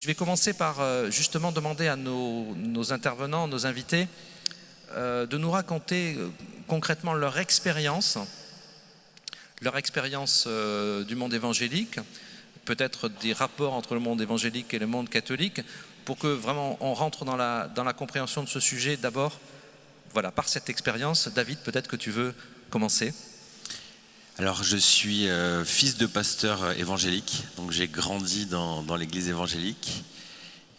vais commencer par justement demander à nos intervenants, nos invités, de nous raconter concrètement leur expérience du monde évangélique, peut-être des rapports entre le monde évangélique et le monde catholique, pour que vraiment on rentre dans la compréhension de ce sujet d'abord, voilà, par cette expérience. David, peut-être que tu veux commencer. Alors je suis fils de pasteur évangélique, donc j'ai grandi dans l'église évangélique.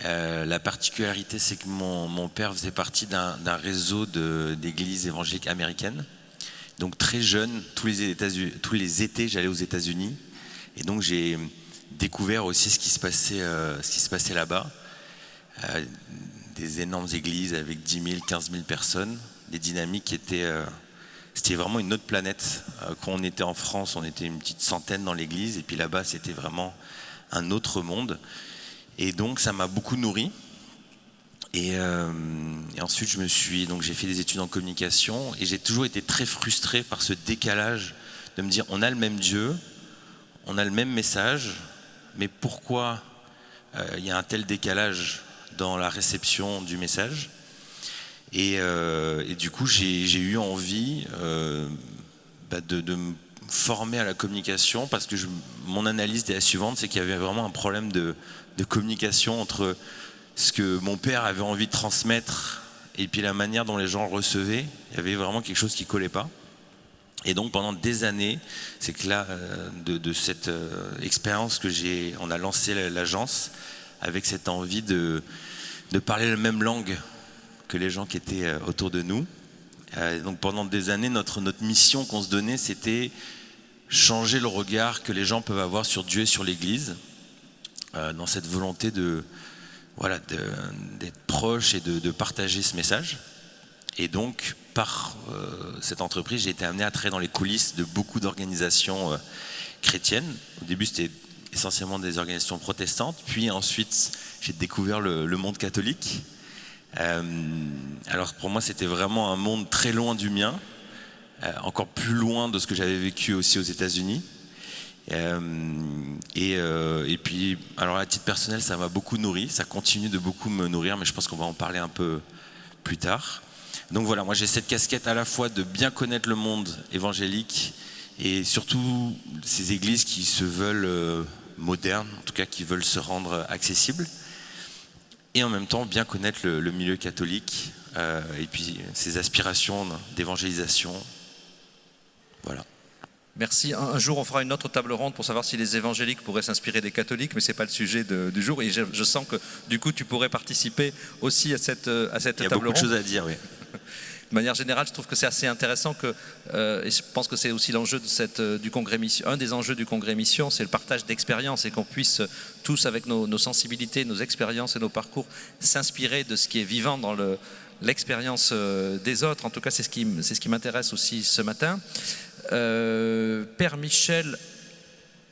La particularité, c'est que mon père faisait partie d'un réseau d'églises évangéliques américaines. Donc très jeune, tous les étés, j'allais aux États-Unis, et donc j'ai découvert aussi ce qui se passait là-bas. Des énormes églises avec 10 000, 15 000 personnes, des dynamiques qui étaient... C'était vraiment une autre planète. Quand on était en France, on était une petite centaine dans l'église, et puis là-bas, c'était vraiment un autre monde. Et donc, ça m'a beaucoup nourri. Et ensuite, j'ai fait des études en communication, et j'ai toujours été très frustré par ce décalage de me dire, on a le même Dieu, on a le même message, mais pourquoi il y a un tel décalage dans la réception du message ? Et du coup, j'ai eu envie de me former à la communication, parce que mon analyse est la suivante, c'est qu'il y avait vraiment un problème de communication entre ce que mon père avait envie de transmettre et puis la manière dont les gens le recevaient. Il y avait vraiment quelque chose qui collait pas. Et donc pendant des années, c'est que là, de cette expérience on a lancé l'agence avec cette envie de parler la même langue que les gens qui étaient autour de nous. Donc pendant des années, notre mission qu'on se donnait, c'était changer le regard que les gens peuvent avoir sur Dieu et sur l'Église, dans cette volonté d'être proche et de partager ce message. Et donc, par cette entreprise, j'ai été amené à travailler dans les coulisses de beaucoup d'organisations chrétiennes. Au début, c'était essentiellement des organisations protestantes. Puis ensuite, j'ai découvert le monde catholique. Alors pour moi, c'était vraiment un monde très loin du mien, encore plus loin de ce que j'avais vécu aussi aux États-Unis. Et puis, alors à titre personnel, ça m'a beaucoup nourri, ça continue de beaucoup me nourrir, mais je pense qu'on va en parler un peu plus tard. Donc voilà, moi j'ai cette casquette à la fois de bien connaître le monde évangélique et surtout ces églises qui se veulent modernes, en tout cas qui veulent se rendre accessibles, et en même temps bien connaître le milieu catholique et puis ses aspirations d'évangélisation. Voilà. Merci. Un jour, on fera une autre table ronde pour savoir si les évangéliques pourraient s'inspirer des catholiques, mais ce n'est pas le sujet du jour. Et je sens que, du coup, tu pourrais participer aussi à cette table ronde. Il y a beaucoup de choses à dire, oui. De manière générale, je trouve que c'est assez intéressant et je pense que c'est aussi l'enjeu du Congrès Mission. Un des enjeux du Congrès Mission, c'est le partage d'expériences et qu'on puisse tous, avec nos sensibilités, nos expériences et nos parcours, s'inspirer de ce qui est vivant dans l'expérience des autres. En tout cas, c'est ce qui m'intéresse aussi ce matin. Père Michel,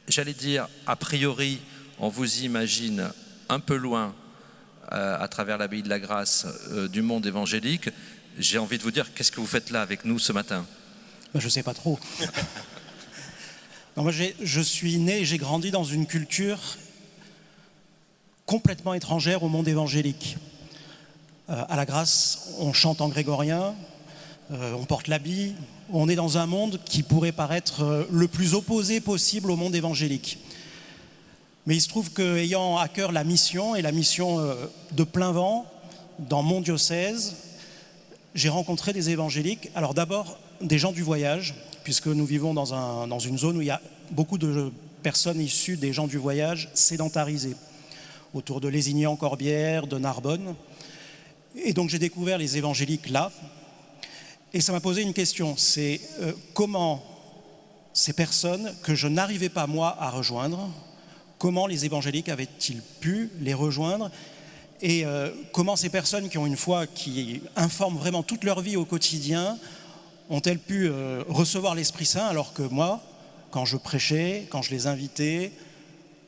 j'allais dire, a priori, on vous imagine un peu loin à travers l'abbaye de la Grâce du monde évangélique. J'ai envie de vous dire, qu'est-ce que vous faites là avec nous ce matin ? Je ne sais pas trop. Non, moi, je suis né et j'ai grandi dans une culture complètement étrangère au monde évangélique. À la Grâce, on chante en grégorien, on porte l'habit, on est dans un monde qui pourrait paraître le plus opposé possible au monde évangélique. Mais il se trouve qu'ayant à cœur la mission, et la mission de plein vent, dans mon diocèse, j'ai rencontré des évangéliques. Alors d'abord, des gens du voyage, puisque nous vivons dans une zone où il y a beaucoup de personnes issues des gens du voyage sédentarisées, autour de Lézignan-Corbière, de Narbonne. Et donc j'ai découvert les évangéliques là, et ça m'a posé une question, c'est comment ces personnes que je n'arrivais pas moi à rejoindre, comment les évangéliques avaient-ils pu les rejoindre, et comment ces personnes qui ont une foi qui informe vraiment toute leur vie au quotidien ont-elles pu recevoir l'Esprit Saint, alors que moi, quand je prêchais, quand je les invitais,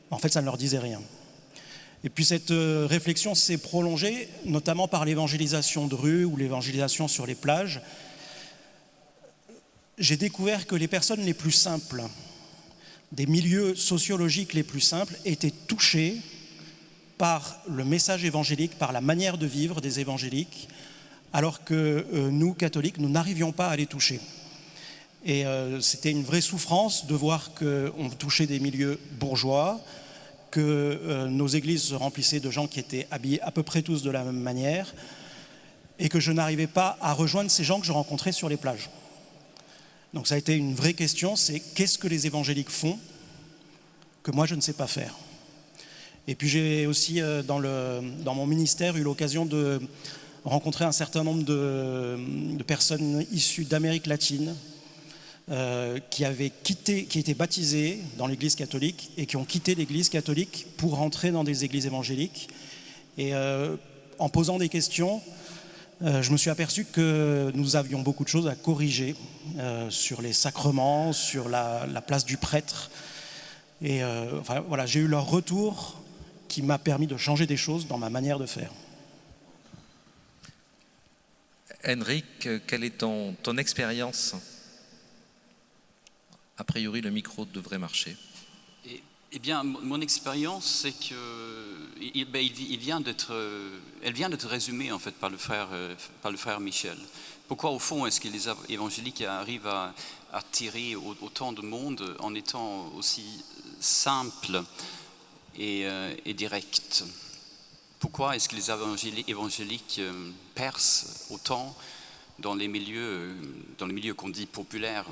en fait ça ne leur disait rien. Et puis cette réflexion s'est prolongée, notamment par l'évangélisation de rue ou l'évangélisation sur les plages. J'ai découvert que les personnes les plus simples, des milieux sociologiques les plus simples, étaient touchées par le message évangélique, par la manière de vivre des évangéliques, alors que nous, catholiques, nous n'arrivions pas à les toucher. Et c'était une vraie souffrance de voir qu'on touchait des milieux bourgeois, que nos églises se remplissaient de gens qui étaient habillés à peu près tous de la même manière, et que je n'arrivais pas à rejoindre ces gens que je rencontrais sur les plages. Donc ça a été une vraie question, c'est qu'est-ce que les évangéliques font que moi je ne sais pas faire. Et puis j'ai aussi dans mon ministère eu l'occasion de rencontrer un certain nombre de personnes issues d'Amérique latine qui étaient baptisées dans l'église catholique et qui ont quitté l'église catholique pour rentrer dans des églises évangéliques. Et en posant des questions, je me suis aperçu que nous avions beaucoup de choses à corriger sur les sacrements, sur la place du prêtre. Et enfin, voilà, j'ai eu leur retour qui m'a permis de changer des choses dans ma manière de faire. Henrik, quelle est ton expérience? A priori, le micro devrait marcher. Eh bien, mon expérience, c'est qu'elle vient d'être résumée en fait par le frère Michel. Pourquoi, au fond, est-ce que les évangéliques arrivent à attirer autant de monde en étant aussi simples et directs? Pourquoi est-ce que les évangéliques percent autant dans les milieux qu'on dit populaires,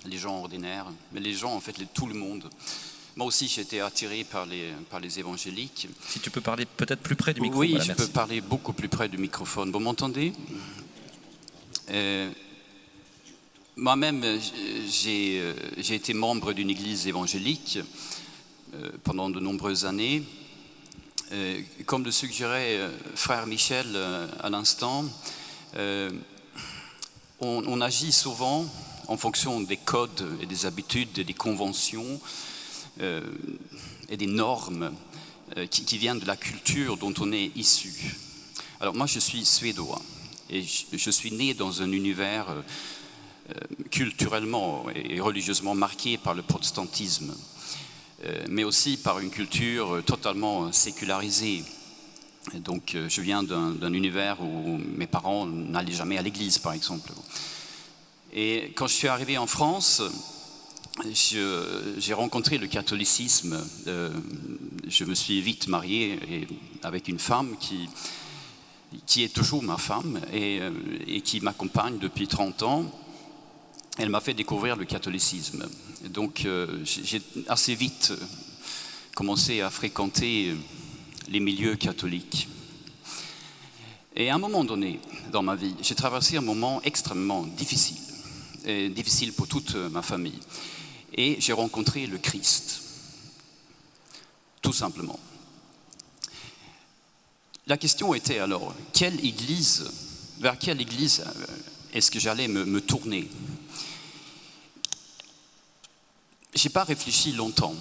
les gens ordinaires, mais les gens, en fait, tout le monde? Moi aussi, j'ai été attiré par les évangéliques. Si tu peux parler peut-être plus près du micro. Oui, voilà, je peux parler beaucoup plus près du microphone. Vous m'entendez? Moi-même, j'ai été membre d'une église évangélique pendant de nombreuses années. Comme le suggérait frère Michel à l'instant, on agit souvent en fonction des codes et des habitudes et des conventions et des normes qui viennent de la culture dont on est issu. Alors moi, je suis suédois et je suis né dans un univers culturellement et religieusement marqué par le protestantisme, mais aussi par une culture totalement sécularisée. Et donc je viens d'un univers où mes parents n'allaient jamais à l'église, par exemple. Et quand je suis arrivé en France, j'ai rencontré le catholicisme. Je me suis vite marié avec une femme qui est toujours ma femme et qui m'accompagne depuis 30 ans. Elle m'a fait découvrir le catholicisme. Et donc j'ai assez vite commencé à fréquenter les milieux catholiques. Et à un moment donné dans ma vie, j'ai traversé un moment extrêmement difficile, et difficile pour toute ma famille. Et j'ai rencontré le Christ, tout simplement. La question était alors, vers quelle église est-ce que j'allais me tourner? Je n'ai pas réfléchi longtemps.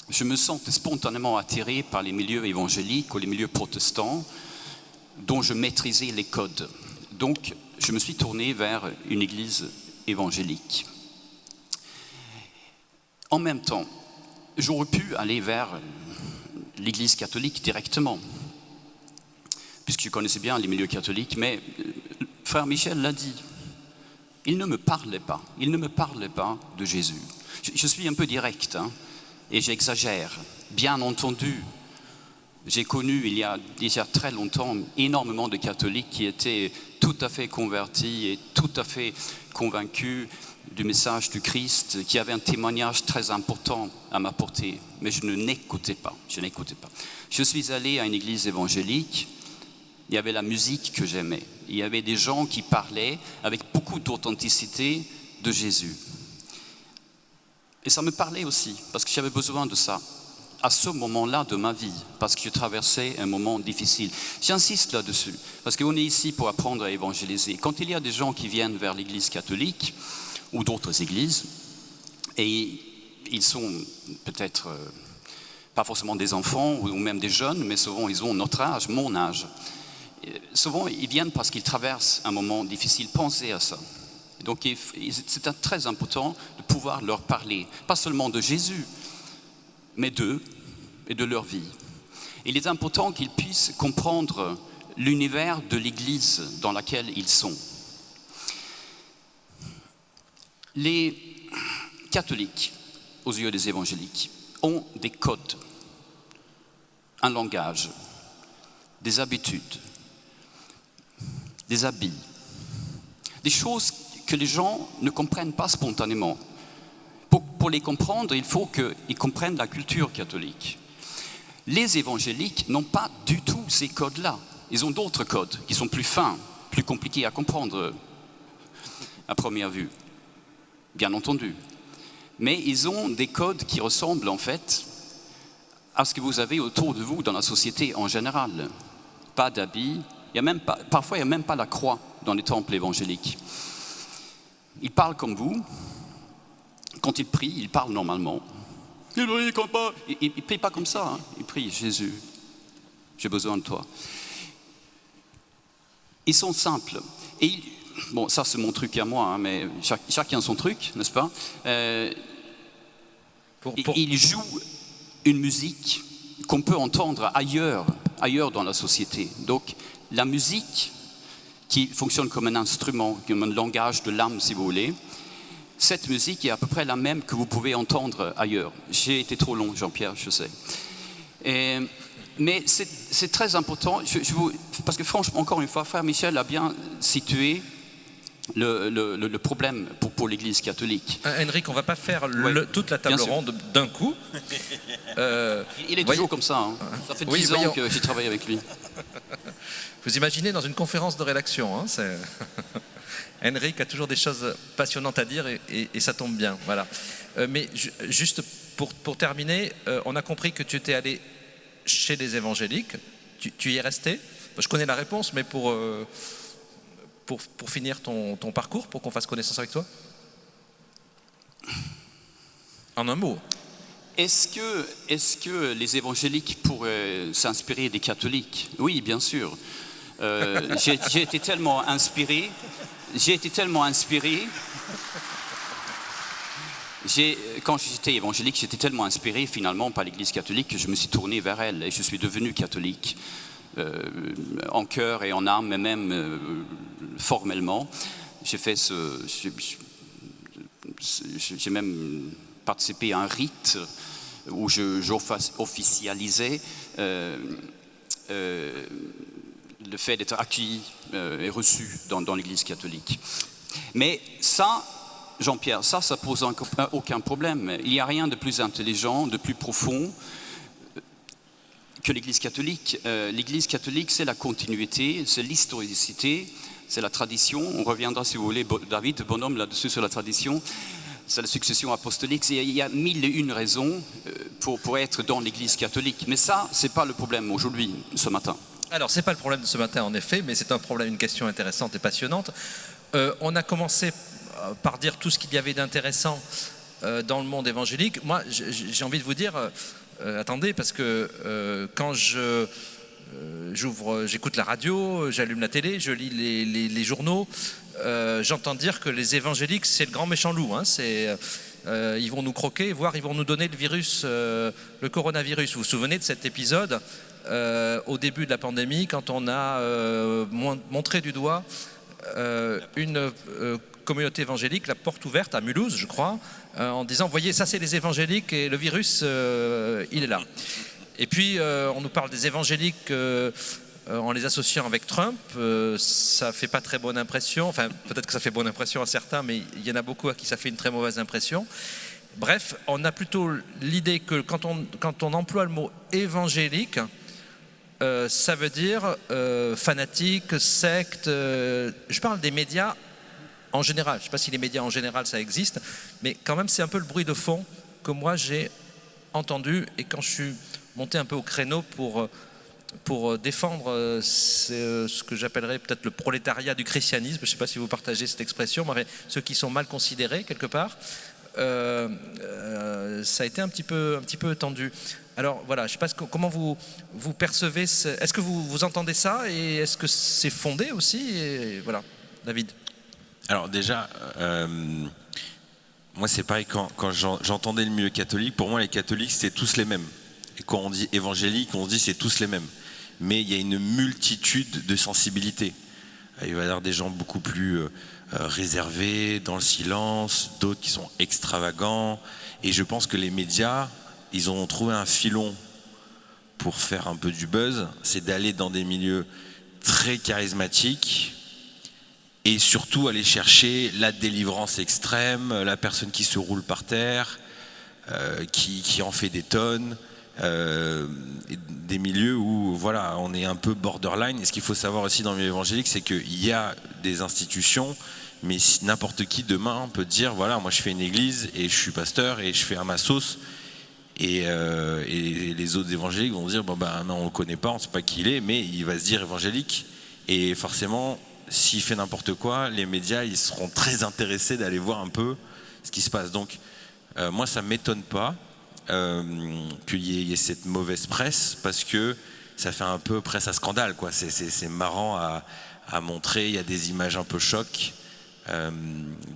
Je me sentais spontanément attiré par les milieux évangéliques ou les milieux protestants dont je maîtrisais les codes. Donc, je me suis tourné vers une église évangélique. En même temps, j'aurais pu aller vers l'église catholique directement, puisque je connaissais bien les milieux catholiques, mais frère Michel l'a dit, il ne me parlait pas de Jésus. Je suis un peu direct, hein, et j'exagère. Bien entendu, j'ai connu il y a déjà très longtemps énormément de catholiques qui étaient tout à fait convertis et tout à fait convaincus du message du Christ, qui avaient un témoignage très important à m'apporter. Mais je n'écoutais pas. Je suis allé à une église évangélique, il y avait la musique que j'aimais. Il y avait des gens qui parlaient avec beaucoup d'authenticité de Jésus. Et ça me parlait aussi, parce que j'avais besoin de ça, à ce moment-là de ma vie, parce que je traversais un moment difficile. J'insiste là-dessus, parce qu'on est ici pour apprendre à évangéliser. Quand il y a des gens qui viennent vers l'église catholique, ou d'autres églises, et ils sont peut-être pas forcément des enfants, ou même des jeunes, mais souvent ils ont notre âge, mon âge. Souvent ils viennent parce qu'ils traversent un moment difficile. Pensez à ça. Donc c'est très important de pouvoir leur parler, pas seulement de Jésus, mais d'eux et de leur vie. Il est important qu'ils puissent comprendre l'univers de l'Église dans laquelle ils sont. Les catholiques, aux yeux des évangéliques, ont des codes, un langage, des habitudes, des habits, des choses que les gens ne comprennent pas spontanément. Pour les comprendre, il faut qu'ils comprennent la culture catholique. Les évangéliques n'ont pas du tout ces codes-là. Ils ont d'autres codes qui sont plus fins, plus compliqués à comprendre à première vue, bien entendu. Mais ils ont des codes qui ressemblent en fait à ce que vous avez autour de vous dans la société en général. Pas d'habits, parfois il n'y a même pas la croix dans les temples évangéliques. Ils parlent comme vous. Quand ils prient, ils parlent normalement. Ils ne prient pas comme ça, hein. Ils prient, Jésus, j'ai besoin de toi. Ils sont simples. Et bon, ça c'est mon truc à moi, hein, mais chacun son truc, n'est-ce pas? Ils jouent une musique qu'on peut entendre ailleurs dans la société. Donc la musique qui fonctionne comme un instrument, comme un langage de l'âme si vous voulez, cette musique est à peu près la même que vous pouvez entendre ailleurs. J'ai été trop long, Jean-Pierre, je sais. Mais c'est très important, parce que franchement, encore une fois, Frère Michel a bien situé le problème pour l'Église catholique. Henrik, on ne va pas faire toute la table ronde d'un coup. Il est toujours comme ça. Hein. Ça fait 10 ans que j'ai travaillé avec lui. Vous imaginez dans une conférence de rédaction, hein, Henrik a toujours des choses passionnantes à dire et ça tombe bien. Voilà. Mais juste pour terminer, on a compris que tu étais allé chez les évangéliques. Tu y es resté. Je connais la réponse, mais pour finir ton parcours, pour qu'on fasse connaissance avec toi. En un mot. Est-ce que les évangéliques pourraient s'inspirer des catholiques? Oui, bien sûr. J'ai été tellement inspiré. Quand j'étais évangélique, j'étais tellement inspiré finalement par l'Église catholique que je me suis tourné vers elle et je suis devenu catholique. En cœur et en âme, mais même formellement. J'ai même participé à un rite où j'officialisais le fait d'être accueilli et reçu dans l'Église catholique. Mais ça, Jean-Pierre, ça pose aucun problème. Il n'y a rien de plus intelligent, de plus profond que l'Église catholique. L'Église catholique, c'est la continuité, c'est l'historicité, c'est la tradition. On reviendra, si vous voulez, David, bonhomme, là-dessus sur la tradition. C'est la succession apostolique. Il y a 1001 raisons pour être dans l'Église catholique. Mais ça, ce n'est pas le problème aujourd'hui, ce matin. Alors, ce n'est pas le problème de ce matin, en effet, mais c'est un problème, une question intéressante et passionnante. On a commencé par dire tout ce qu'il y avait d'intéressant dans le monde évangélique. Moi, j'ai envie de vous dire, attendez, parce que quand j'écoute la radio, j'allume la télé, je lis les journaux, j'entends dire que les évangéliques, c'est le grand méchant loup. Hein, ils vont nous croquer, voire ils vont nous donner le virus, le coronavirus. Vous vous souvenez de cet épisode au début de la pandémie, quand on a montré du doigt une communauté évangélique, la porte ouverte à Mulhouse, je crois, en disant, voyez, ça c'est les évangéliques et le virus, il est là. Et puis, on nous parle des évangéliques en les associant avec Trump. Ça fait pas très bonne impression. Enfin, peut-être que ça fait bonne impression à certains, mais il y en a beaucoup à qui ça fait une très mauvaise impression. Bref, on a plutôt l'idée que quand on emploie le mot évangélique, ça veut dire fanatique, secte. Je parle des médias en général. Je ne sais pas si les médias en général ça existe, mais quand même c'est un peu le bruit de fond que moi j'ai entendu. Et quand je suis monté un peu au créneau pour défendre ce que j'appellerais peut-être le prolétariat du christianisme, je ne sais pas si vous partagez cette expression, mais ceux qui sont mal considérés quelque part, ça a été un petit peu tendu. Alors voilà, je ne sais pas comment vous percevez, est-ce que vous entendez ça et est-ce que c'est fondé aussi? Et voilà, David. Alors déjà, moi c'est pareil, quand j'entendais le milieu catholique, pour moi les catholiques c'était tous les mêmes. Et quand on dit évangélique, on se dit c'est tous les mêmes. Mais il y a une multitude de sensibilités. Il va y avoir des gens beaucoup plus réservés, dans le silence, d'autres qui sont extravagants. Et je pense que les médias, ils ont trouvé un filon pour faire un peu du buzz, c'est d'aller dans des milieux très charismatiques et surtout aller chercher la délivrance extrême, la personne qui se roule par terre, qui en fait des tonnes, des milieux où voilà, on est un peu borderline. Et ce qu'il faut savoir aussi dans le milieu évangélique, c'est qu'il y a des institutions, mais n'importe qui demain peut dire voilà, moi je fais une église et je suis pasteur et je fais à ma sauce. Et les autres évangéliques vont dire bon ben non, on le connaît pas, on sait pas qui il est, mais il va se dire évangélique. Et forcément, s'il fait n'importe quoi, les médias ils seront très intéressés d'aller voir un peu ce qui se passe. Donc moi ça m'étonne pas qu'il y ait cette mauvaise presse, parce que ça fait un peu presse à scandale, quoi. C'est marrant à montrer, il y a des images un peu chocs.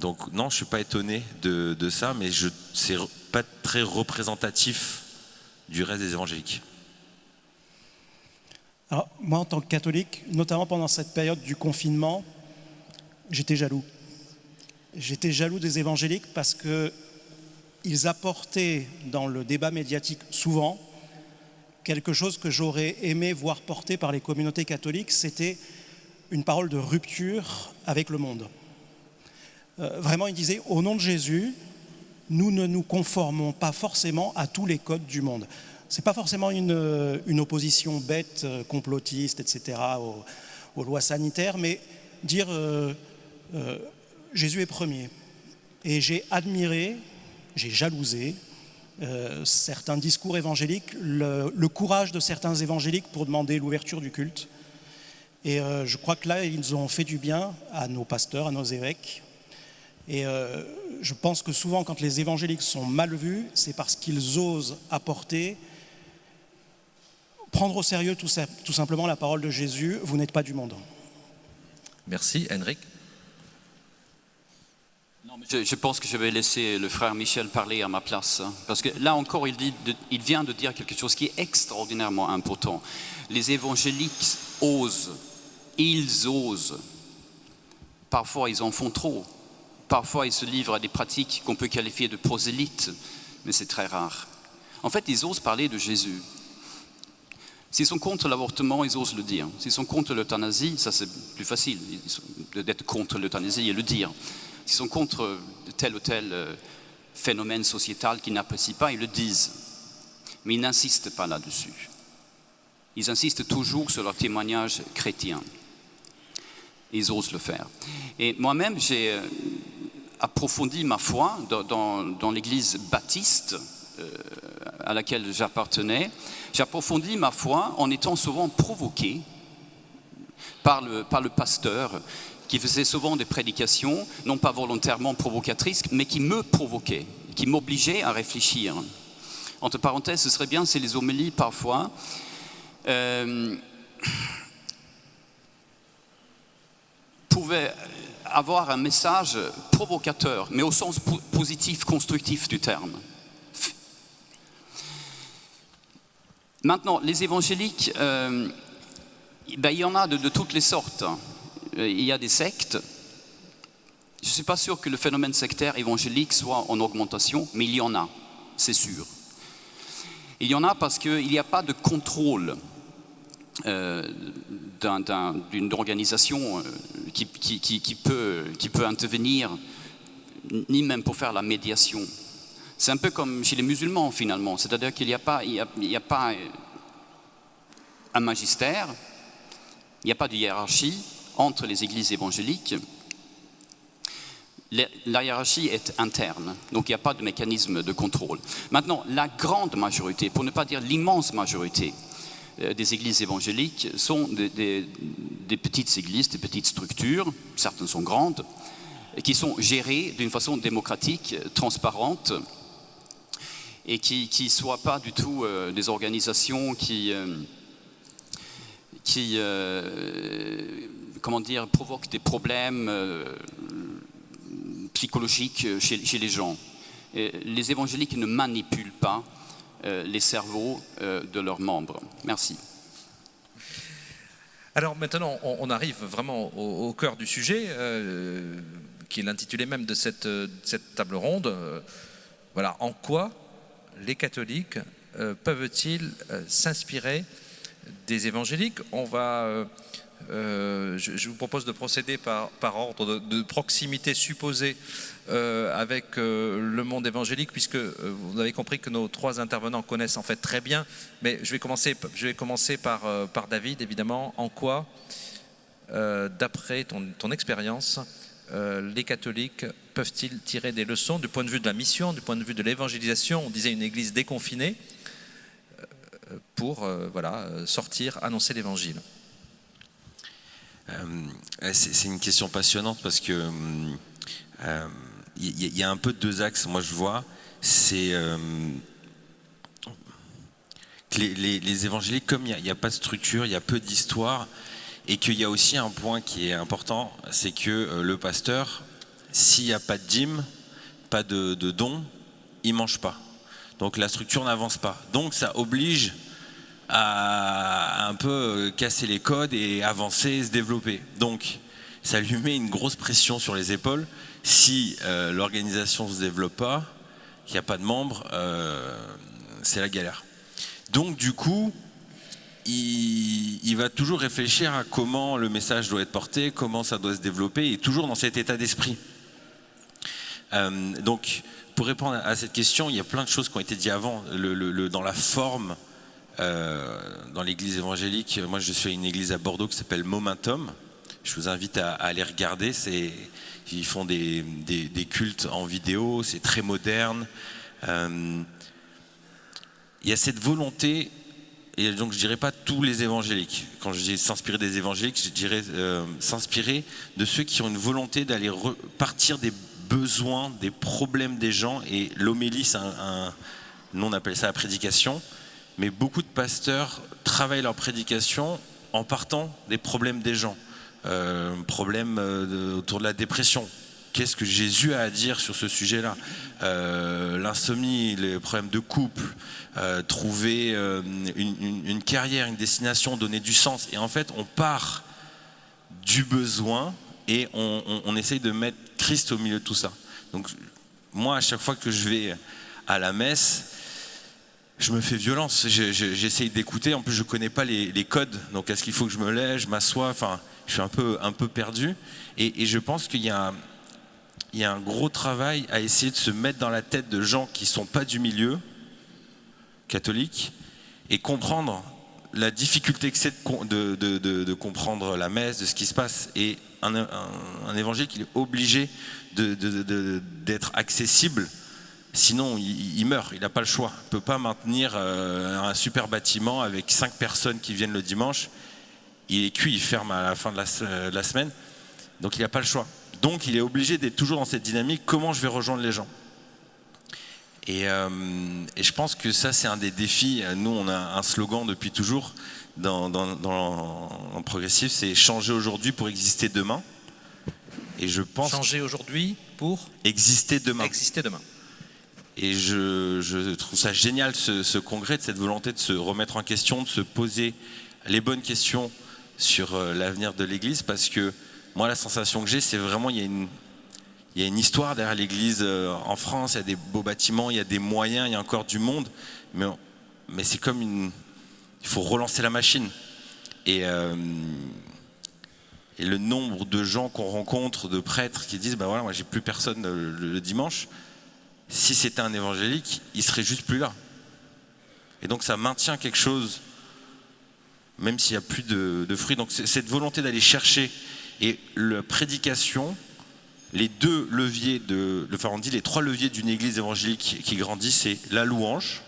Donc non, je suis pas étonné de ça, mais c'est pas très représentatif du reste des évangéliques. Alors, moi, en tant que catholique, notamment pendant cette période du confinement, j'étais jaloux. J'étais jaloux des évangéliques parce qu'ils apportaient dans le débat médiatique souvent quelque chose que j'aurais aimé voir porté par les communautés catholiques, c'était une parole de rupture avec le monde. Vraiment, ils disaient, au nom de Jésus, nous ne nous conformons pas forcément à tous les codes du monde. Ce n'est pas forcément une opposition bête, complotiste, etc., aux lois sanitaires, mais dire Jésus est premier. Et j'ai admiré, j'ai jalousé certains discours évangéliques, le courage de certains évangéliques pour demander l'ouverture du culte. Et je crois que là, ils ont fait du bien à nos pasteurs, à nos évêques. Et je pense que souvent, quand les évangéliques sont mal vus, c'est parce qu'ils osent prendre au sérieux tout simplement la parole de Jésus. Vous n'êtes pas du monde. Merci. Henrik? Non, mais je pense que je vais laisser le frère Michel parler à ma place. Parce que là encore, il vient de dire quelque chose qui est extraordinairement important. Les évangéliques osent. Ils osent. Parfois, ils en font trop. Parfois, ils se livrent à des pratiques qu'on peut qualifier de prosélytes, mais c'est très rare. En fait, ils osent parler de Jésus. S'ils sont contre l'avortement, ils osent le dire. S'ils sont contre l'euthanasie, ça c'est plus facile d'être contre l'euthanasie et le dire. S'ils sont contre tel ou tel phénomène sociétal qu'ils n'apprécient pas, ils le disent. Mais ils n'insistent pas là-dessus. Ils insistent toujours sur leur témoignage chrétien. Ils osent le faire. Et moi-même, j'ai approfondi ma foi dans l'église baptiste à laquelle j'appartenais. J'ai approfondi ma foi en étant souvent provoqué par le pasteur qui faisait souvent des prédications, non pas volontairement provocatrices, mais qui me provoquaient, qui m'obligeaient à réfléchir. Entre parenthèses, ce serait bien si les homélies parfois pouvaient avoir un message provocateur, mais au sens positif, constructif du terme. Maintenant, les évangéliques, il y en a de toutes les sortes. Il y a des sectes. Je ne suis pas sûr que le phénomène sectaire évangélique soit en augmentation, mais il y en a, c'est sûr. Il y en a parce qu'il n'y a pas de contrôle d'une organisation qui peut intervenir, ni même pour faire la médiation. C'est un peu comme chez les musulmans finalement, c'est-à-dire qu'il n'y a pas un magistère, il n'y a pas de hiérarchie entre les églises évangéliques. La hiérarchie est interne, donc il n'y a pas de mécanisme de contrôle. Maintenant, la grande majorité, pour ne pas dire l'immense majorité des églises évangéliques sont des petites églises, des petites structures, certaines sont grandes, qui sont gérées d'une façon démocratique, transparente, et qui ne soient pas du tout des organisations qui provoquent des problèmes psychologiques chez les gens. Les évangéliques ne manipulent pas les cerveaux de leurs membres. Merci. Alors maintenant, on arrive vraiment au cœur du sujet, qui est l'intitulé même de cette table ronde. Voilà, en quoi les catholiques peuvent-ils s'inspirer des évangéliques? On va, je vous propose de procéder par ordre de proximité supposée avec le monde évangélique, puisque vous avez compris que nos trois intervenants connaissent en fait très bien, mais je vais commencer par David, évidemment. En quoi, d'après ton expérience, les catholiques peuvent-ils tirer des leçons du point de vue de la mission, du point de vue de l'évangélisation? On disait une église déconfinée, pour sortir, annoncer l'évangile. C'est une question passionnante parce que il y a un peu deux axes. Moi, je vois, c'est que les évangéliques, comme il n'y a pas de structure, il y a peu d'histoire, et qu'il y a aussi un point qui est important, c'est que le pasteur, s'il n'y a pas de dîme, pas de dons, il ne mange pas. Donc la structure n'avance pas. Donc ça oblige à un peu casser les codes et avancer, se développer. Donc ça lui met une grosse pression sur les épaules. Si l'organisation ne se développe pas, qu'il n'y a pas de membres, c'est la galère. Donc du coup, il va toujours réfléchir à comment le message doit être porté, comment ça doit se développer, et toujours dans cet état d'esprit. Donc pour répondre à cette question, il y a plein de choses qui ont été dites avant. Dans la forme, dans l'église évangélique, moi je suis à une église à Bordeaux qui s'appelle Momentum. Je vous invite à aller regarder. Ils font des cultes en vidéo, c'est très moderne. Il y a cette volonté, et donc je dirais pas tous les évangéliques. Quand je dis s'inspirer des évangéliques, je dirais s'inspirer de ceux qui ont une volonté d'aller partir des besoins, des problèmes des gens. Et l'homélie, nous on appelle ça la prédication. Mais beaucoup de pasteurs travaillent leur prédication en partant des problèmes des gens. Problèmes autour de la dépression. Qu'est-ce que Jésus a à dire sur ce sujet-là? L'insomnie, les problèmes de couple, trouver une carrière, une destination, donner du sens. Et en fait, on part du besoin et on essaye de mettre Christ au milieu de tout ça. Donc moi, à chaque fois que je vais à la messe, je me fais violence, j'essaye d'écouter, en plus je ne connais pas les codes, donc est-ce qu'il faut que je me lève, je m'assois, enfin je suis un peu perdu, et je pense qu'il y a un gros travail à essayer de se mettre dans la tête de gens qui ne sont pas du milieu catholique, et comprendre la difficulté que c'est de comprendre la messe, de ce qui se passe, et un évangile qui est obligé d'être accessible. Sinon, il meurt, il n'a pas le choix. Il ne peut pas maintenir un super bâtiment avec 5 personnes qui viennent le dimanche. Il est cuit, il ferme à la fin de la semaine. Donc, il n'a pas le choix. Donc, il est obligé d'être toujours dans cette dynamique. Comment je vais rejoindre les gens? Et je pense que ça, c'est un des défis. Nous, on a un slogan depuis toujours en Progressif, c'est « Changer aujourd'hui pour exister demain ». Et je pense... Changer aujourd'hui pour exister demain. Exister demain. Et je trouve ça génial, ce congrès, de cette volonté de se remettre en question, de se poser les bonnes questions sur l'avenir de l'Église, parce que moi, la sensation que j'ai, c'est vraiment il y a une histoire derrière l'Église en France, il y a des beaux bâtiments, il y a des moyens, il y a encore du monde, mais c'est comme il faut relancer la machine. Et le nombre de gens qu'on rencontre, de prêtres qui disent, voilà, moi j'ai plus personne le dimanche. Si c'était un évangélique, il serait juste plus là. Et donc ça maintient quelque chose, même s'il n'y a plus de fruits. Donc cette volonté d'aller chercher, et la prédication, les deux leviers on dit les 3 leviers d'une église évangélique qui grandit, c'est la louange,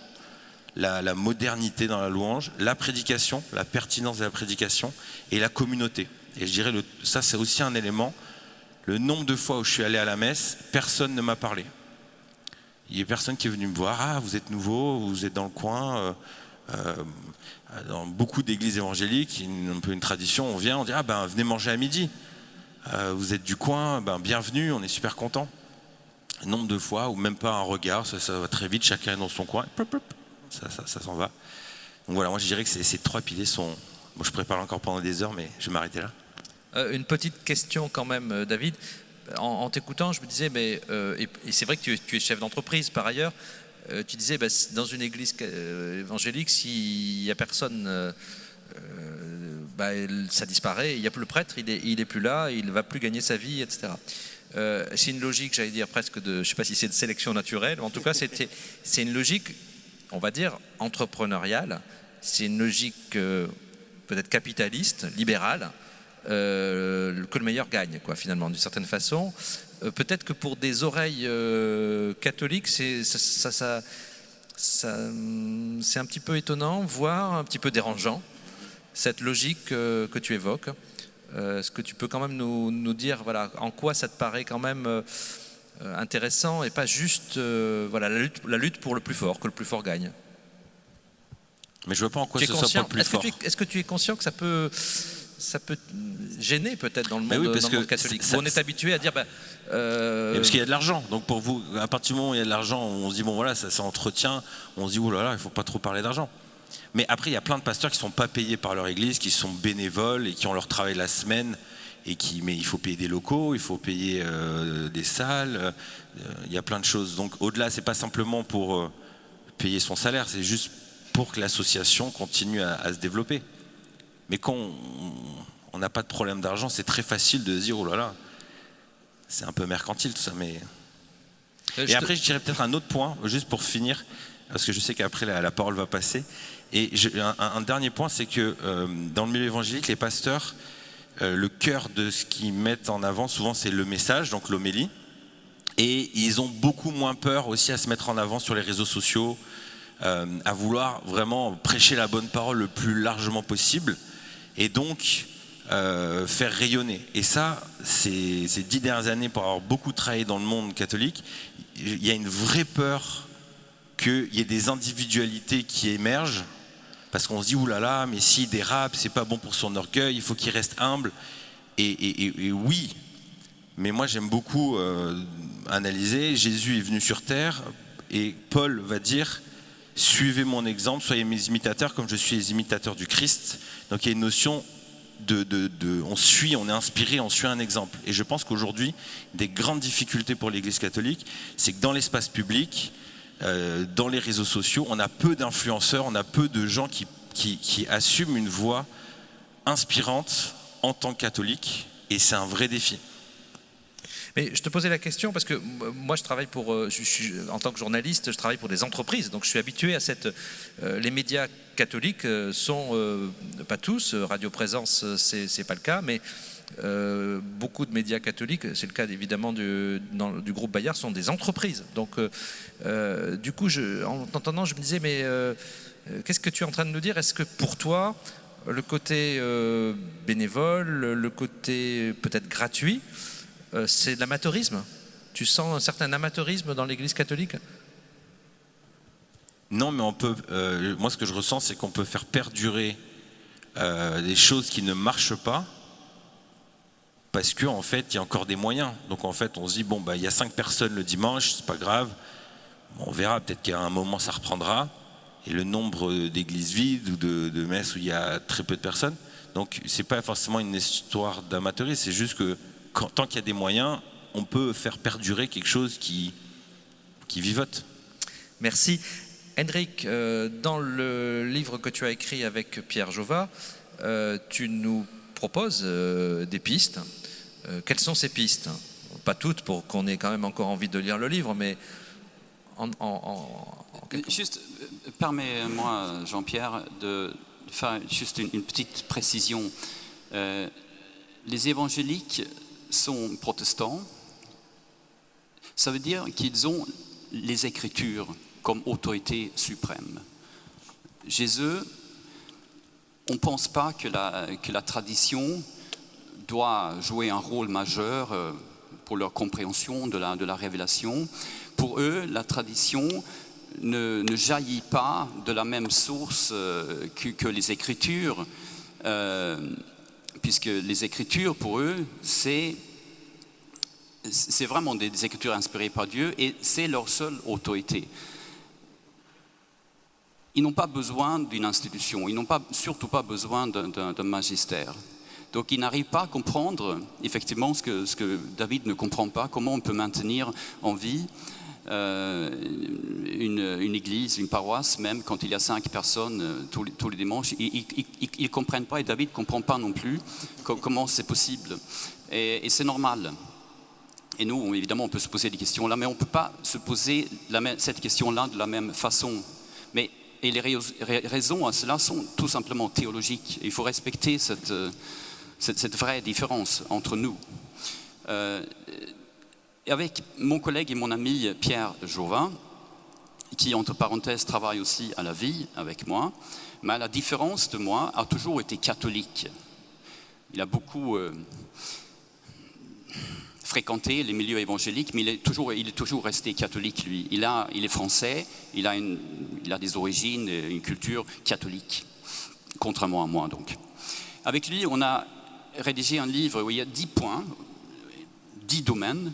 la modernité dans la louange, la prédication, la pertinence de la prédication, et la communauté. Et je dirais, ça c'est aussi un élément. Le nombre de fois où je suis allé à la messe, personne ne m'a parlé. Il y a personne qui est venu me voir, ah vous êtes nouveau, vous êtes dans le coin. Dans beaucoup d'églises évangéliques, un peu une tradition, on vient, on dit venez manger à midi. Vous êtes du coin, bienvenue, on est super content. Nombre de fois, ou même pas un regard, ça va très vite, chacun est dans son coin. ça s'en va. Donc voilà, moi je dirais que ces 3 piliers sont... Bon, je pourrais parler encore pendant des heures, mais je vais m'arrêter là. Une petite question quand même, David. En t'écoutant, je me disais, mais, et c'est vrai que tu es chef d'entreprise par ailleurs, tu disais, dans une église évangélique, s'il n'y a personne, ça disparaît, il n'y a plus le prêtre, il est plus là, il ne va plus gagner sa vie, etc. C'est une logique, j'allais dire presque je ne sais pas si c'est de sélection naturelle, en tout cas c'est une logique, on va dire, entrepreneuriale, c'est une logique peut-être capitaliste, libérale, que le meilleur gagne, quoi, finalement, d'une certaine façon. Peut-être que pour des oreilles catholiques, c'est un petit peu étonnant, voire un petit peu dérangeant, cette logique que tu évoques. Est-ce que tu peux quand même nous dire voilà, en quoi ça te paraît quand même intéressant et pas juste la lutte pour le plus fort, que le plus fort gagne? Mais je vois pas en quoi ce soit pour le plus fort. Est-ce que tu es conscient que ça peut gêner peut-être dans le monde, dans le monde catholique où on est habitué à dire parce qu'il y a de l'argent, donc pour vous, à partir du moment où il y a de l'argent, on se dit bon voilà, ça s'entretient, on se dit oh là là, il faut pas trop parler d'argent. Mais après il y a plein de pasteurs qui sont pas payés par leur église, qui sont bénévoles et qui ont leur travail la semaine mais il faut payer des locaux, il faut payer des salles, il y a plein de choses. Donc au-delà, c'est pas simplement pour payer son salaire, c'est juste pour que l'association continue à se développer. Mais quand on n'a pas de problème d'argent, c'est très facile de se dire oh là là, c'est un peu mercantile tout ça. Mais et après je dirais peut-être un autre point juste pour finir, parce que je sais qu'après la parole va passer. Et un dernier point, c'est que dans le milieu évangélique, les pasteurs, le cœur de ce qu'ils mettent en avant souvent c'est le message, donc l'homélie, et ils ont beaucoup moins peur aussi à se mettre en avant sur les réseaux sociaux, à vouloir vraiment prêcher la bonne parole le plus largement possible et donc faire rayonner. Et ça, ces 10 dernières années, pour avoir beaucoup travaillé dans le monde catholique, il y a une vraie peur qu'il y ait des individualités qui émergent, parce qu'on se dit oulala, mais s'il dérape, c'est pas bon pour son orgueil, il faut qu'il reste humble. Et oui, mais moi j'aime beaucoup analyser. Jésus est venu sur terre et Paul va dire suivez mon exemple, soyez mes imitateurs comme je suis les imitateurs du Christ. Donc il y a une notion on est inspiré, on suit un exemple. Et je pense qu'aujourd'hui, des grandes difficultés pour l'Église catholique, c'est que dans l'espace public, dans les réseaux sociaux, on a peu d'influenceurs, on a peu de gens qui assument une voix inspirante en tant que catholique, et c'est un vrai défi. Mais je te posais la question parce que moi je travaille en tant que journaliste, je travaille pour des entreprises, donc je suis habitué à les médias catholiques sont, pas tous, Radio Présence c'est pas le cas, mais beaucoup de médias catholiques, c'est le cas évidemment du groupe Bayard, sont des entreprises. Donc du coup, en t'entendant, je me disais, mais qu'est-ce que tu es en train de nous dire? Est-ce que pour toi, le côté bénévole, le côté peut-être gratuit, c'est de l'amateurisme? Tu sens un certain amateurisme dans l'Église catholique? Non, mais on peut. Moi, ce que je ressens, c'est qu'on peut faire perdurer des choses qui ne marchent pas, parce qu'en fait, il y a encore des moyens. Donc en fait, on se dit bon, il y a 5 personnes le dimanche, c'est pas grave. Bon, on verra, peut-être qu'à un moment, ça reprendra. Et le nombre d'églises vides ou de messes où il y a très peu de personnes. Donc c'est pas forcément une histoire d'amateurisme, c'est juste que tant qu'il y a des moyens, on peut faire perdurer quelque chose qui vivote. Merci. Hendrik, dans le livre que tu as écrit avec Pierre Jova, tu nous proposes des pistes. Quelles sont ces pistes? Pas toutes, pour qu'on ait quand même encore envie de lire le livre, mais Juste, permets-moi, Jean-Pierre, de faire juste une petite précision. Les évangéliques sont protestants. Ça veut dire qu'ils ont les Écritures comme autorité suprême. Chez eux, on ne pense pas que la tradition doit jouer un rôle majeur pour leur compréhension de la révélation. Pour eux, la tradition ne jaillit pas de la même source que les Écritures, puisque les Écritures, pour eux, c'est vraiment des Écritures inspirées par Dieu et c'est leur seule autorité. ils n'ont pas besoin d'une institution, ils n'ont surtout pas besoin d'un magistère. Donc ils n'arrivent pas à comprendre effectivement ce que David ne comprend pas, comment on peut maintenir en vie une église, une paroisse, même quand il y a 5 personnes tous les dimanches. Ils ne comprennent pas, et David ne comprend pas non plus comment c'est possible. Et c'est normal. Et nous, évidemment, on peut se poser des questions là, mais on ne peut pas se poser cette question-là de la même façon. Et les raisons à cela sont tout simplement théologiques. Il faut respecter cette vraie différence entre nous. Avec mon collègue et mon ami Pierre Jauvin, qui entre parenthèses travaille aussi à la vie avec moi, mais à la différence de moi, a toujours été catholique. Il a beaucoup fréquenté les milieux évangéliques, mais il est toujours resté catholique, lui. Il est français, il a des origines, une culture catholique, contrairement à moi donc. Avec lui, on a rédigé un livre où il y a 10 points, 10 domaines,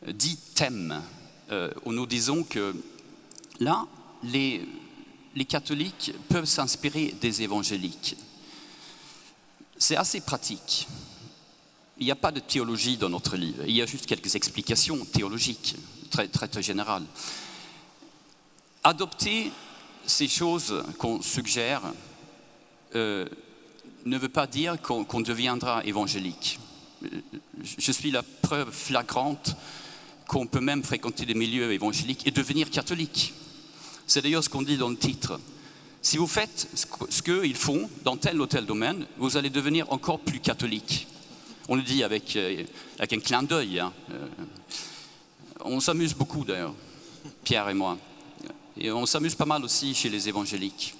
10 thèmes, où nous disons que là, les catholiques peuvent s'inspirer des évangéliques. C'est assez pratique. Il n'y a pas de théologie dans notre livre, il y a juste quelques explications théologiques, très, très, très générales. Adopter ces choses qu'on suggère ne veut pas dire qu'on deviendra évangélique. Je suis la preuve flagrante qu'on peut même fréquenter des milieux évangéliques et devenir catholique. C'est d'ailleurs ce qu'on dit dans le titre. Si vous faites ce qu'ils font dans tel ou tel domaine, vous allez devenir encore plus catholique. On le dit avec un clin d'œil. Hein. On s'amuse beaucoup d'ailleurs, Pierre et moi. Et on s'amuse pas mal aussi chez les évangéliques.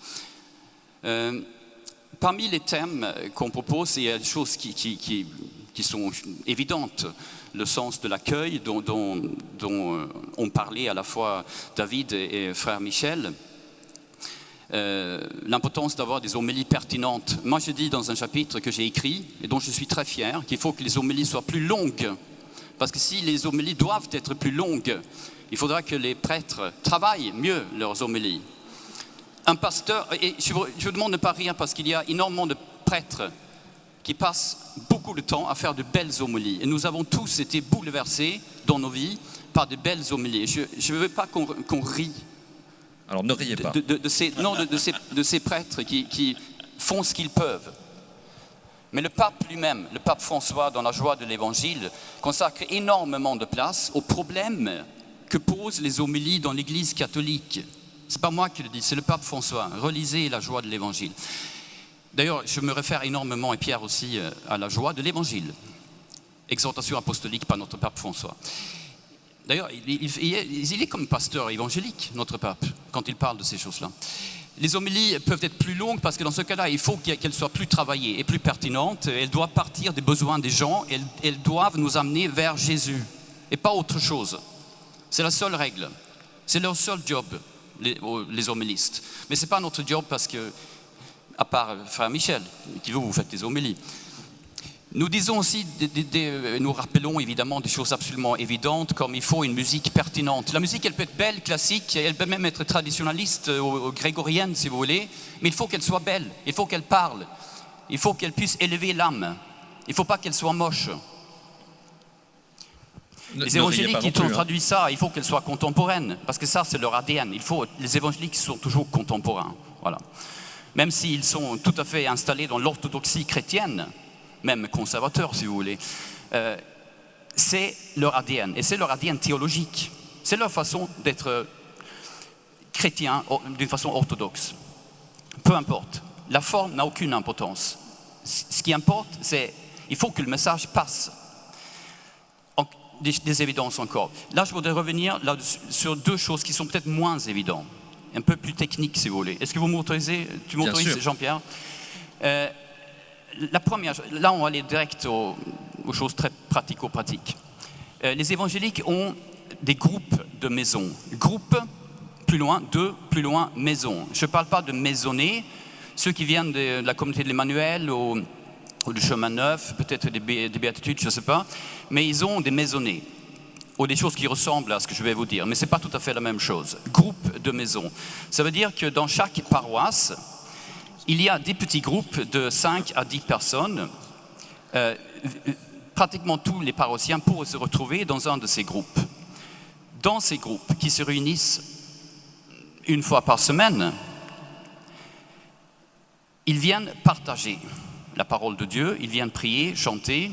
Parmi les thèmes qu'on propose, il y a des choses qui sont évidentes. Le sens de l'accueil dont ont parlé à la fois David et frère Michel. L'importance d'avoir des homélies pertinentes. Moi, je dis dans un chapitre que j'ai écrit, et dont je suis très fier, qu'il faut que les homélies soient plus longues. Parce que si les homélies doivent être plus longues, il faudra que les prêtres travaillent mieux leurs homélies. Un pasteur, et je vous demande de ne pas rire parce qu'il y a énormément de prêtres qui passent beaucoup de temps à faire de belles homélies. Et nous avons tous été bouleversés dans nos vies par de belles homélies. Je ne veux pas qu'on rie. Alors ne riez pas. De ces prêtres qui font ce qu'ils peuvent. Mais le pape lui-même, le pape François, dans la joie de l'évangile, consacre énormément de place aux problèmes que posent les homélies dans l'Église catholique. Ce n'est pas moi qui le dis, c'est le pape François. Relisez la joie de l'évangile. D'ailleurs, je me réfère énormément, et Pierre aussi, à la joie de l'évangile. Exhortation apostolique par notre pape François. D'ailleurs, il est comme pasteur évangélique, notre pape, quand il parle de ces choses-là. Les homélies peuvent être plus longues parce que dans ce cas-là, il faut qu'elles soient plus travaillées et plus pertinentes. Elles doivent partir des besoins des gens, elles doivent nous amener vers Jésus et pas autre chose. C'est la seule règle. C'est leur seul job, les homélistes. Mais ce n'est pas notre job parce que, à part frère Michel, qui vous faites des homélies. Nous disons aussi, nous rappelons évidemment des choses absolument évidentes, comme il faut une musique pertinente. La musique, elle peut être belle, classique, elle peut même être traditionnaliste, grégorienne si vous voulez, mais il faut qu'elle soit belle, il faut qu'elle parle, il faut qu'elle puisse élever l'âme, il ne faut pas qu'elle soit moche. Les évangéliques qui ont traduit ça, il faut qu'elle soit contemporaine, parce que ça c'est leur ADN. Les évangéliques sont toujours contemporains, voilà. Même s'ils sont tout à fait installés dans l'orthodoxie chrétienne, même conservateurs si vous voulez, c'est leur ADN, et c'est leur ADN théologique. C'est leur façon d'être chrétien d'une façon orthodoxe. Peu importe, la forme n'a aucune importance. Ce qui importe, c'est il faut que le message passe. Des évidences encore. Là, je voudrais revenir sur 2 choses qui sont peut-être moins évidentes, un peu plus techniques si vous voulez. Est-ce que vous m'autorisez? Tu m'autorises, Jean-Pierre? La première, là on va aller direct aux choses très pratico-pratiques. Les évangéliques ont des groupes de maisons. Groupe, plus loin, 2, plus loin, maison. Je ne parle pas de maisonnés, ceux qui viennent de la communauté de l'Emmanuel ou du chemin neuf, peut-être des béatitudes, je ne sais pas, mais ils ont des maisonnés. ou des choses qui ressemblent à ce que je vais vous dire, mais ce n'est pas tout à fait la même chose. Groupe de maison. Ça veut dire que dans chaque paroisse, il y a des petits groupes de 5 à 10 personnes. Pratiquement tous les paroissiens pourraient se retrouver dans un de ces groupes. Dans ces groupes qui se réunissent une fois par semaine, ils viennent partager la parole de Dieu, ils viennent prier, chanter,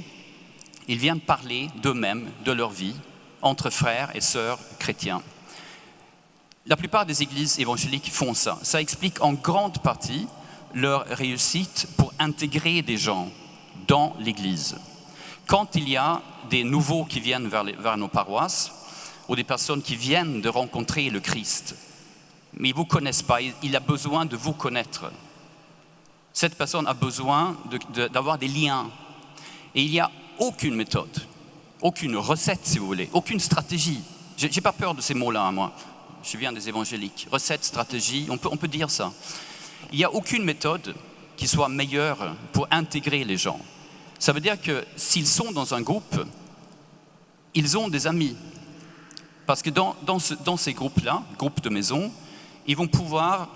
ils viennent parler d'eux-mêmes, de leur vie, entre frères et sœurs chrétiens. La plupart des églises évangéliques font ça. Ça explique en grande partie leur réussite pour intégrer des gens dans l'église. Quand il y a des nouveaux qui viennent vers nos paroisses, ou des personnes qui viennent de rencontrer le Christ, mais ils ne vous connaissent pas, il a besoin de vous connaître. Cette personne a besoin d'avoir des liens. Et il n'y a aucune méthode, aucune recette, si vous voulez, aucune stratégie. Je n'ai pas peur de ces mots-là, moi. Je viens des évangéliques. Recette, stratégie, on peut dire ça. Il n'y a aucune méthode qui soit meilleure pour intégrer les gens. Ça veut dire que s'ils sont dans un groupe, ils ont des amis. Parce que dans ces groupes-là, groupes de maison, ils vont pouvoir